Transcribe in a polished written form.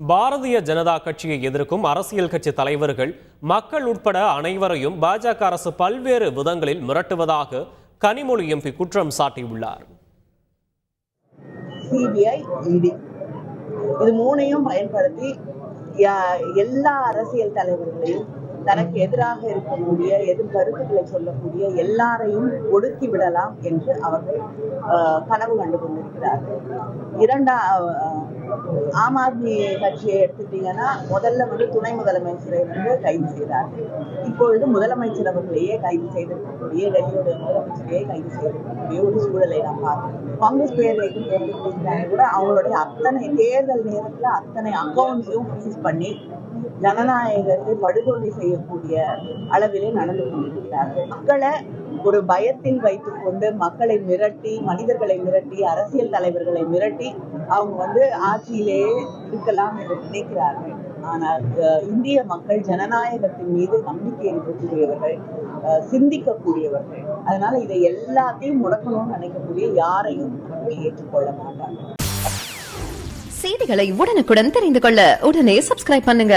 பாரதிய ஜனதா கட்சியை எதிர்க்கும் அரசியல் கட்சி தலைவர்கள் மக்கள் உட்பட அனைவரையும் பாஜக அரசு பல்வேறு விதங்களில் மிரட்டுவதாக கனிமொழி எம்பி குற்றம் சாட்டியுள்ளார். சிபிஐ, இடி இது மூணையும் பயன்படுத்தி எல்லா அரசியல் தலைவர்களையும் தனக்கு எதிராக இருக்கக்கூடிய கருத்துக்களை சொல்லக்கூடிய எல்லாரையும் ஒடுக்கி விடலாம் என்று அவர்கள் கனவு கண்டு கொண்டிருக்கிறார்கள். ஆம் ஆத்மி கட்சியை எடுத்துட்டீங்கன்னா முதல்ல துணை முதலமைச்சரை கைது செய்தார்கள். இப்பொழுது முதலமைச்சர் அவர்களையே கைது செய்திருக்கக்கூடிய, டெல்லியுடைய முதலமைச்சரையே கைது செய்திருக்கக்கூடிய ஒரு சூழலை நாம் பார்க்கிறோம். காங்கிரஸ் பேரை கூட அவங்களுடைய அத்தனை தேர்தல் நேரத்துல அத்தனை அக்கௌண்ட்ஸையும் ஃப்ரீஸ் பண்ணி ஜனநாயகத்தை படுகொலை செய்யக்கூடிய அளவிலே நடந்து கொண்டிருக்கிறார்கள். மக்களை ஒரு பயத்தில் வைத்துக் கொண்டு மக்களை மிரட்டி, மனிதர்களை மிரட்டி, அரசியல் தலைவர்களை மிரட்டி அவங்க ஆட்சியிலேயே இருக்கலாம் என்று நினைக்கிறார்கள். ஆனால் இந்திய மக்கள் ஜனநாயகத்தின் மீது நம்பிக்கை இருக்கக்கூடியவர்கள், சிந்திக்கக்கூடியவர்கள். அதனால இதை எல்லாத்தையும் முடக்கணும்னு நினைக்கக்கூடிய யாரையும் அவர்கள் ஏற்றுக்கொள்ள மாட்டார்கள். செய்திகளை உடனுக்குடன் தெரிந்து கொள்ள உடனே சப்ஸ்கிரைப் பண்ணுங்க.